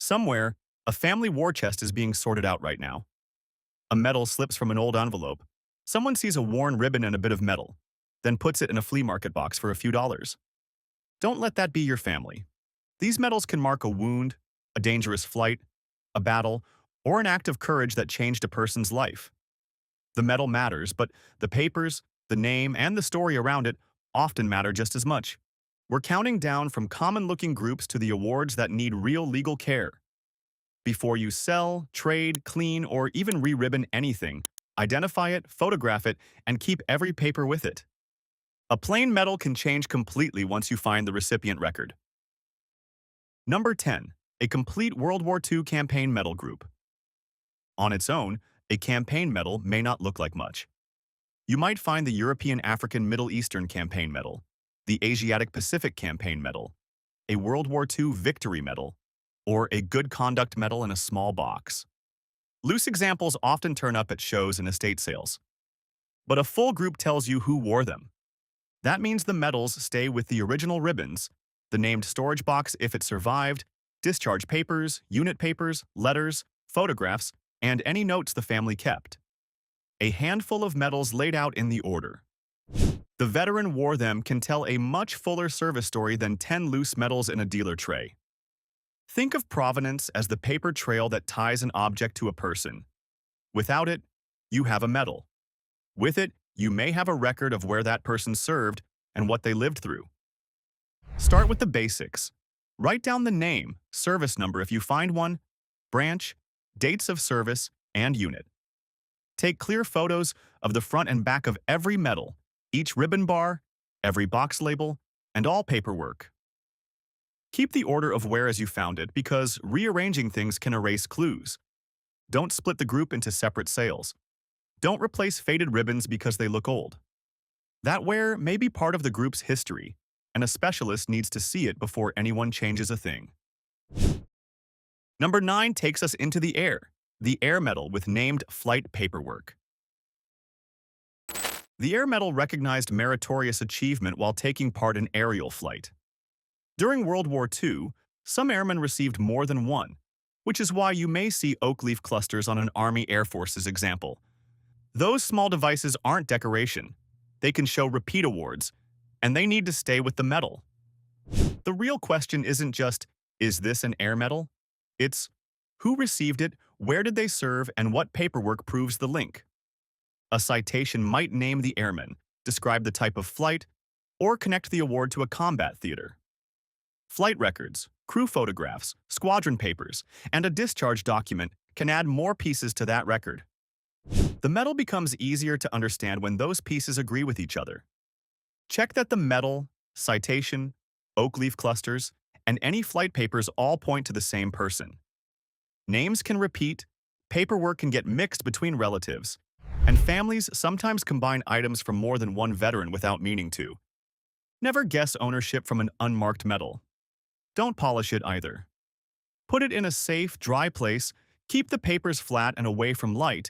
Somewhere, a family war chest is being sorted out right now. A medal slips from an old envelope. Someone sees a worn ribbon and a bit of metal, then puts it in a flea market box for a few dollars. Don't let that be your family. These medals can mark a wound, a dangerous flight, a battle, or an act of courage that changed a person's life. The medal matters, but the papers, the name, and the story around it often matter just as much. We're counting down from common-looking groups to the awards that need real legal care. Before you sell, trade, clean, or even re-ribbon anything, identify it, photograph it, and keep every paper with it. A plain medal can change completely once you find the recipient record. Number 10. A complete World War II campaign medal group. On its own, a campaign medal may not look like much. You might find the European African Middle Eastern Campaign Medal, the Asiatic Pacific Campaign Medal, a World War II Victory Medal, or a Good Conduct Medal in a small box. Loose examples often turn up at shows and estate sales. But a full group tells you who wore them. That means the medals stay with the original ribbons, the named storage box if it survived, discharge papers, unit papers, letters, photographs, and any notes the family kept. A handful of medals laid out in the order. The veteran wore them can tell a much fuller service story than 10 loose medals in a dealer tray. Think of provenance as the paper trail that ties an object to a person. Without it, you have a medal. With it, you may have a record of where that person served and what they lived through. Start with the basics. Write down the name, service number if you find one, branch, dates of service, and unit. Take clear photos of the front and back of every medal, each ribbon bar, every box label, and all paperwork. Keep the order of where as you found it because rearranging things can erase clues. Don't split the group into separate sales. Don't replace faded ribbons because they look old. That wear may be part of the group's history, and a specialist needs to see it before anyone changes a thing. Number 9 takes us into the air medal with named flight paperwork. The air medal recognized meritorious achievement while taking part in aerial flight. During World War II, some airmen received more than one, which is why you may see oak leaf clusters on an Army Air Force's example. Those small devices aren't decoration. They can show repeat awards, and they need to stay with the medal. The real question isn't just, is this an air medal? It's, who received it, where did they serve, and what paperwork proves the link? A citation might name the airman, describe the type of flight, or connect the award to a combat theater. Flight records, crew photographs, squadron papers, and a discharge document can add more pieces to that record. The medal becomes easier to understand when those pieces agree with each other. Check that the medal, citation, oak leaf clusters, and any flight papers all point to the same person. Names can repeat, paperwork can get mixed between relatives, and families sometimes combine items from more than one veteran without meaning to. Never guess ownership from an unmarked medal. Don't polish it either. Put it in a safe, dry place, keep the papers flat and away from light,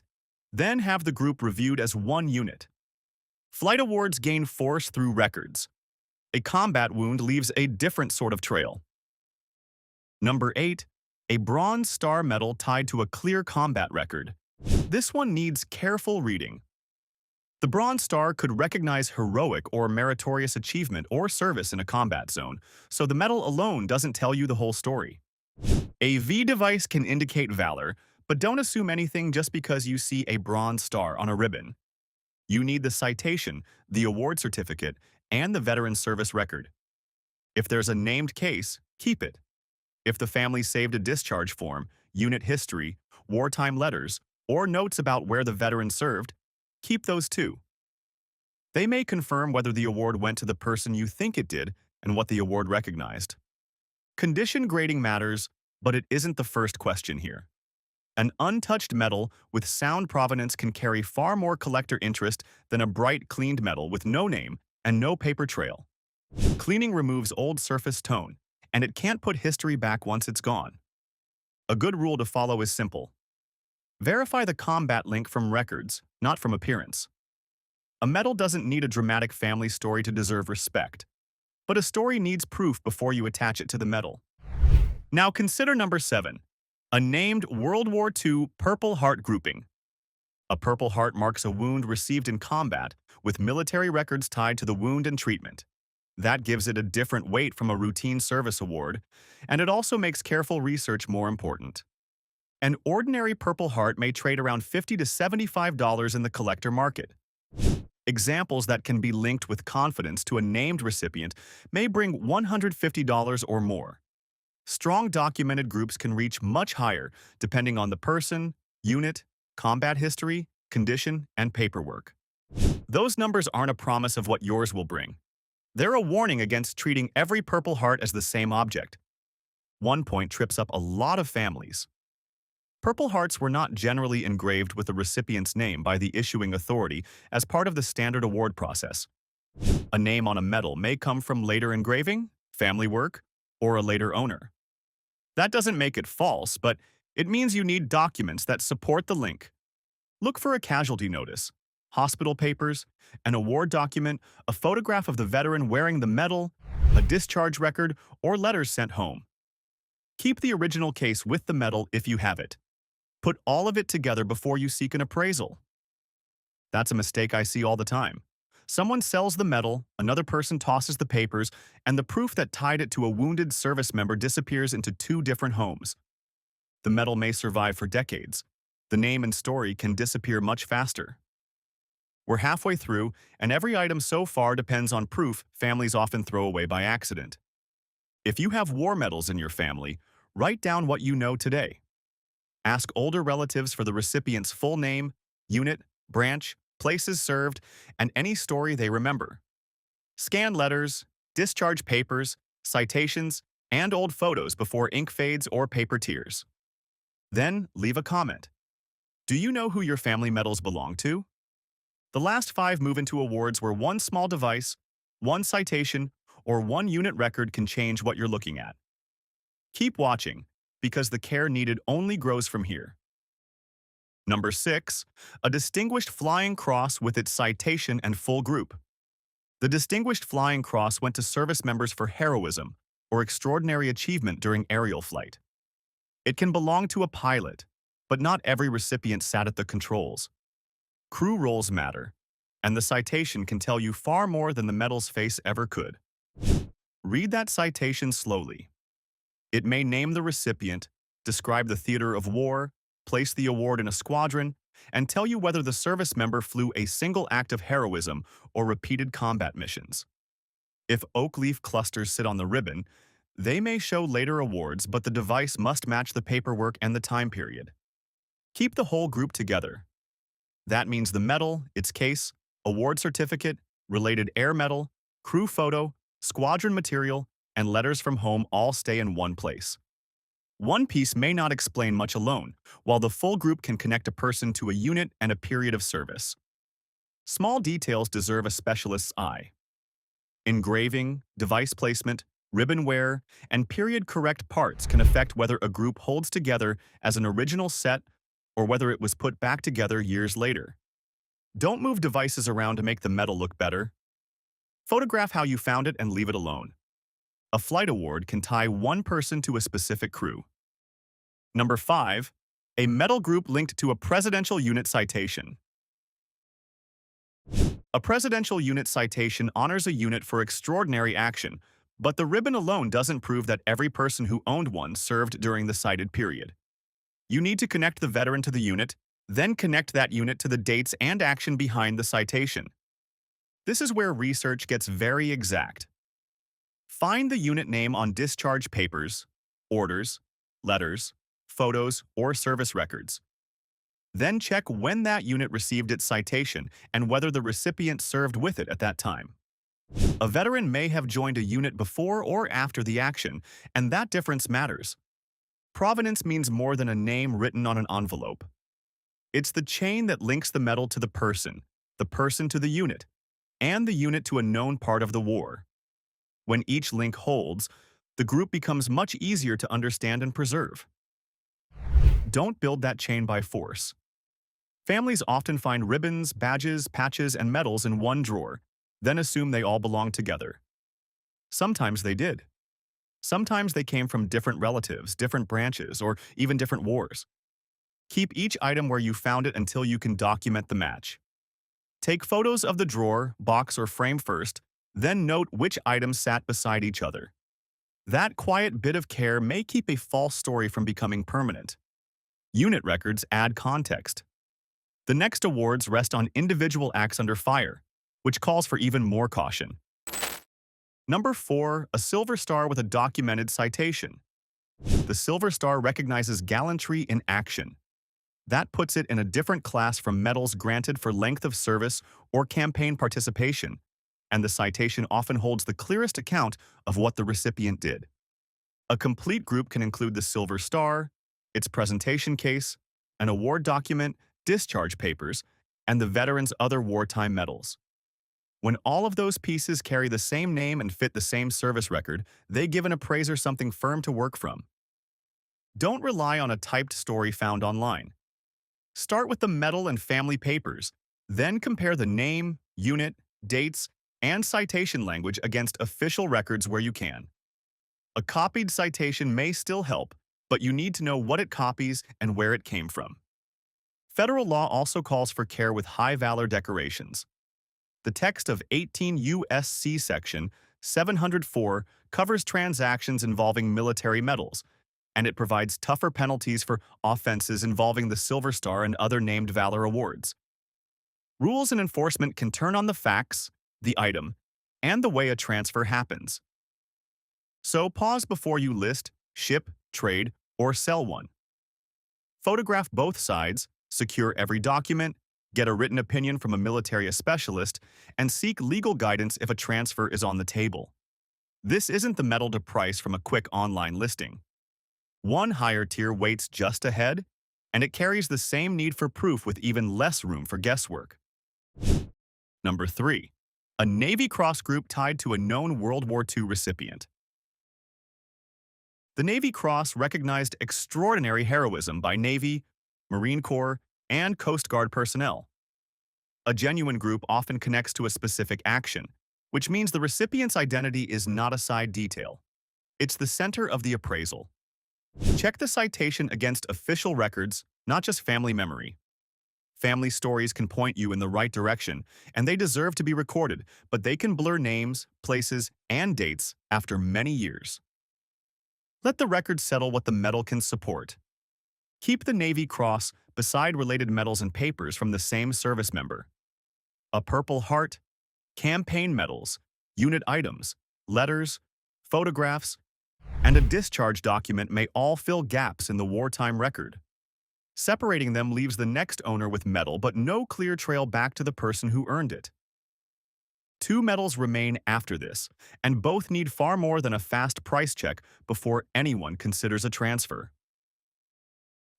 then have the group reviewed as one unit. Flight awards gain force through records. A combat wound leaves a different sort of trail. Number 8. A Bronze Star medal tied to a clear combat record. This one needs careful reading. The Bronze Star could recognize heroic or meritorious achievement or service in a combat zone, so the medal alone doesn't tell you the whole story. A V device can indicate valor, but don't assume anything just because you see a Bronze Star on a ribbon. You need the citation, the award certificate, and the veteran service record. If there's a named case, keep it. If the family saved a discharge form, unit history, wartime letters, or notes about where the veteran served, keep those too. They may confirm whether the award went to the person you think it did and what the award recognized. Condition grading matters, but it isn't the first question here. An untouched medal with sound provenance can carry far more collector interest than a bright, cleaned medal with no name and no paper trail. Cleaning removes old surface tone, and it can't put history back once it's gone. A good rule to follow is simple. Verify the combat link from records, not from appearance. A medal doesn't need a dramatic family story to deserve respect, but a story needs proof before you attach it to the medal. Now consider number 7, a named World War II Purple Heart grouping. A Purple Heart marks a wound received in combat, with military records tied to the wound and treatment. That gives it a different weight from a routine service award, and it also makes careful research more important. An ordinary Purple Heart may trade around $50 to $75 in the collector market. Examples that can be linked with confidence to a named recipient may bring $150 or more. Strong documented groups can reach much higher, depending on the person, unit, combat history, condition, and paperwork. Those numbers aren't a promise of what yours will bring. They're a warning against treating every Purple Heart as the same object. One point trips up a lot of families. Purple Hearts were not generally engraved with the recipient's name by the issuing authority as part of the standard award process. A name on a medal may come from later engraving, family work, or a later owner. That doesn't make it false, but it means you need documents that support the link. Look for a casualty notice, hospital papers, an award document, a photograph of the veteran wearing the medal, a discharge record, or letters sent home. Keep the original case with the medal if you have it. Put all of it together before you seek an appraisal. That's a mistake I see all the time. Someone sells the medal, another person tosses the papers, and the proof that tied it to a wounded service member disappears into two different homes. The medal may survive for decades. The name and story can disappear much faster. We're halfway through, and every item so far depends on proof families often throw away by accident. If you have war medals in your family, write down what you know today. Ask older relatives for the recipient's full name, unit, branch, places served, and any story they remember. Scan letters, discharge papers, citations, and old photos before ink fades or paper tears. Then leave a comment. Do you know who your family medals belong to? The last 5 move into awards where one small device, one citation, or one unit record can change what you're looking at. Keep watching, because the care needed only grows from here. Number 6, a Distinguished Flying Cross with its citation and full group. The Distinguished Flying Cross went to service members for heroism or extraordinary achievement during aerial flight. It can belong to a pilot, but not every recipient sat at the controls. Crew roles matter, and the citation can tell you far more than the medal's face ever could. Read that citation slowly. It may name the recipient, describe the theater of war, place the award in a squadron, and tell you whether the service member flew a single act of heroism or repeated combat missions. If oak leaf clusters sit on the ribbon, they may show later awards, but the device must match the paperwork and the time period. Keep the whole group together. That means the medal, its case, award certificate, related air medal, crew photo, squadron material, and letters from home all stay in one place. One piece may not explain much alone, while the full group can connect a person to a unit and a period of service. Small details deserve a specialist's eye. Engraving, device placement, ribbon wear, and period-correct parts can affect whether a group holds together as an original set or whether it was put back together years later. Don't move devices around to make the medal look better. Photograph how you found it and leave it alone. A flight award can tie one person to a specific crew. Number 5, a medal group linked to a presidential unit citation. A presidential unit citation honors a unit for extraordinary action, but the ribbon alone doesn't prove that every person who owned one served during the cited period. You need to connect the veteran to the unit, then connect that unit to the dates and action behind the citation. This is where research gets very exact. Find the unit name on discharge papers, orders, letters, photos, or service records. Then check when that unit received its citation and whether the recipient served with it at that time. A veteran may have joined a unit before or after the action, and that difference matters. Provenance means more than a name written on an envelope. It's the chain that links the medal to the person to the unit, and the unit to a known part of the war. When each link holds, the group becomes much easier to understand and preserve. Don't build that chain by force. Families often find ribbons, badges, patches, and medals in one drawer, then assume they all belong together. Sometimes they did. Sometimes they came from different relatives, different branches, or even different wars. Keep each item where you found it until you can document the match. Take photos of the drawer, box, or frame first, then note which items sat beside each other. That quiet bit of care may keep a false story from becoming permanent. Unit records add context. The next awards rest on individual acts under fire, which calls for even more caution. Number 4, a silver star with a documented citation. The silver star recognizes gallantry in action. That puts it in a different class from medals granted for length of service or campaign participation, and the citation often holds the clearest account of what the recipient did. A complete group can include the silver star, its presentation case, an award document, discharge papers, and the veteran's other wartime medals. When all of those pieces carry the same name and fit the same service record, they give an appraiser something firm to work from. Don't rely on a typed story found online. Start with the medal and family papers, then compare the name, unit, dates, and citation language against official records where you can. A copied citation may still help, but you need to know what it copies and where it came from. Federal law also calls for care with high valor decorations. The text of 18 U.S.C. Section 704 covers transactions involving military medals, and it provides tougher penalties for offenses involving the Silver Star and other named valor awards. Rules and enforcement can turn on the facts, the item, and the way a transfer happens. So pause before you list, ship, trade, or sell one. Photograph both sides, secure every document, get a written opinion from a military specialist, and seek legal guidance if a transfer is on the table. This isn't the medal to price from a quick online listing. One higher tier waits just ahead, and it carries the same need for proof with even less room for guesswork. Number 3. A Navy Cross group tied to a known World War II recipient. The Navy Cross recognized extraordinary heroism by Navy, Marine Corps, and Coast Guard personnel. A genuine group often connects to a specific action, which means the recipient's identity is not a side detail. It's the center of the appraisal. Check the citation against official records, not just family memory. Family stories can point you in the right direction, and they deserve to be recorded, but they can blur names, places, and dates after many years. Let the record settle what the medal can support. Keep the Navy Cross beside related medals and papers from the same service member. A Purple Heart, campaign medals, unit items, letters, photographs, and a discharge document may all fill gaps in the wartime record. Separating them leaves the next owner with medal but no clear trail back to the person who earned it. 2 medals remain after this, and both need far more than a fast price check before anyone considers a transfer.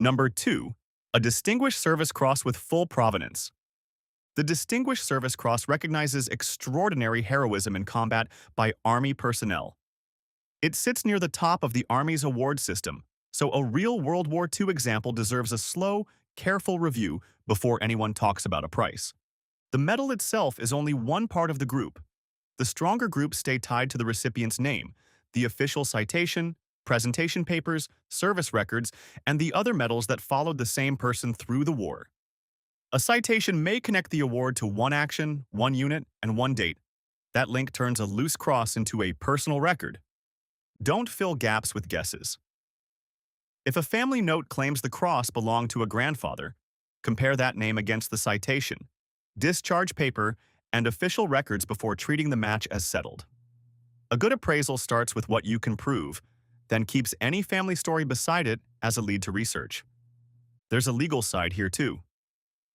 Number 2. A Distinguished Service Cross with full provenance. The Distinguished Service Cross recognizes extraordinary heroism in combat by Army personnel. It sits near the top of the Army's award system, so a real World War II example deserves a slow, careful review before anyone talks about a price. The medal itself is only one part of the group. The stronger groups stay tied to the recipient's name, the official citation, presentation papers, service records, and the other medals that followed the same person through the war. A citation may connect the award to one action, one unit, and one date. That link turns a loose cross into a personal record. Don't fill gaps with guesses. If a family note claims the cross belonged to a grandfather, compare that name against the citation, discharge paper, and official records before treating the match as settled. A good appraisal starts with what you can prove, then keeps any family story beside it as a lead to research. There's a legal side here too.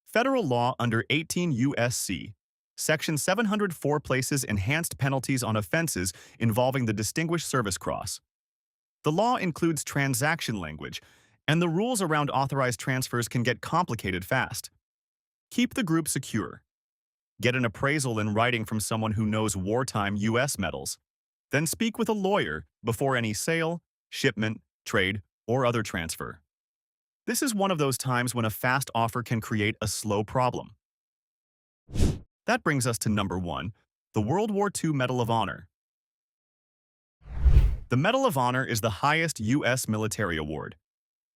Federal law under 18 U.S.C. Section 704 places enhanced penalties on offenses involving the Distinguished Service Cross. The law includes transaction language, and the rules around authorized transfers can get complicated fast. Keep the group secure. Get an appraisal in writing from someone who knows wartime U.S. medals. Then speak with a lawyer before any sale, shipment, trade, or other transfer. This is one of those times when a fast offer can create a slow problem. That brings us to number 1, the World War II Medal of Honor. The Medal of Honor is the highest U.S. military award.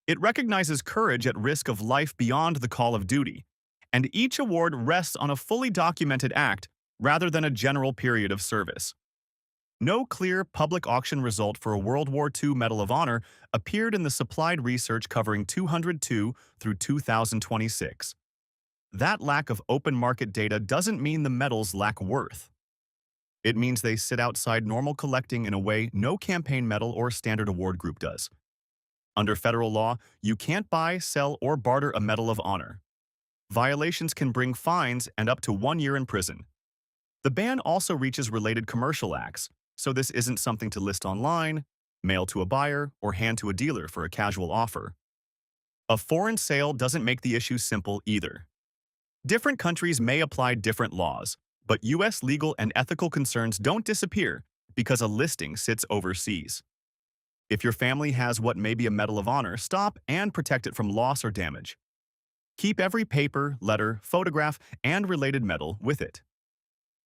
It recognizes courage at risk of life beyond the call of duty, and each award rests on a fully documented act rather than a general period of service. No clear public auction result for a World War II Medal of Honor appeared in the supplied research covering 202 through 2026. That lack of open market data doesn't mean the medals lack worth. It means they sit outside normal collecting in a way no campaign medal or standard award group does. Under federal law, you can't buy, sell, or barter a Medal of Honor. Violations can bring fines and up to 1 year in prison. The ban also reaches related commercial acts, so this isn't something to list online, mail to a buyer, or hand to a dealer for a casual offer. A foreign sale doesn't make the issue simple either. Different countries may apply different laws, but U.S. legal and ethical concerns don't disappear because a listing sits overseas. If your family has what may be a Medal of Honor, stop and protect it from loss or damage. Keep every paper, letter, photograph, and related medal with it.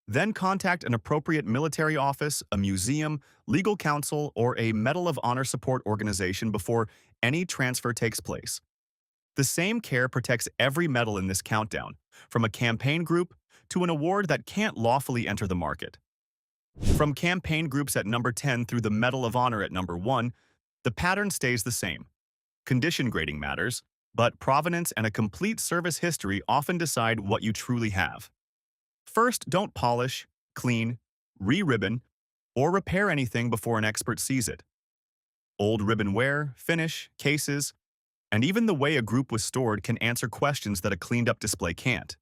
Then contact an appropriate military office, a museum, legal counsel, or a Medal of Honor support organization before any transfer takes place. The same care protects every medal in this countdown, from a campaign group to an award that can't lawfully enter the market. From campaign groups at number 10 through the Medal of Honor at number 1, the pattern stays the same. Condition grading matters, but provenance and a complete service history often decide what you truly have. First, don't polish, clean, re-ribbon, or repair anything before an expert sees it. Old ribbon wear, finish, cases, and even the way a group was stored can answer questions that a cleaned-up display can't.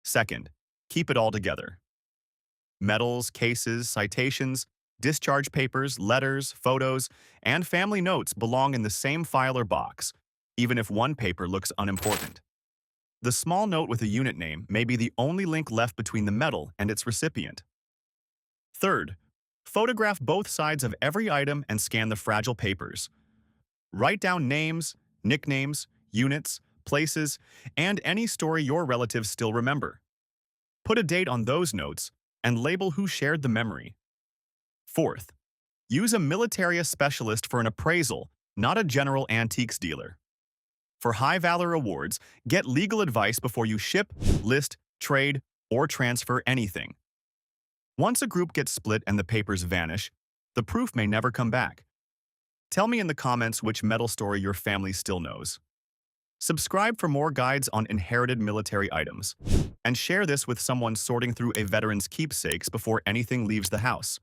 Second, keep it all together. Medals, cases, citations, discharge papers, letters, photos, and family notes belong in the same file or box, even if one paper looks unimportant. The small note with a unit name may be the only link left between the medal and its recipient. Third, photograph both sides of every item and scan the fragile papers. Write down names, nicknames, units, places, and any story your relatives still remember. Put a date on those notes and label who shared the memory. Fourth, use a military specialist for an appraisal, not a general antiques dealer. For high-valor awards, get legal advice before you ship, list, trade, or transfer anything. Once a group gets split and the papers vanish, the proof may never come back. Tell me in the comments which medal story your family still knows. Subscribe for more guides on inherited military items, and share this with someone sorting through a veteran's keepsakes before anything leaves the house.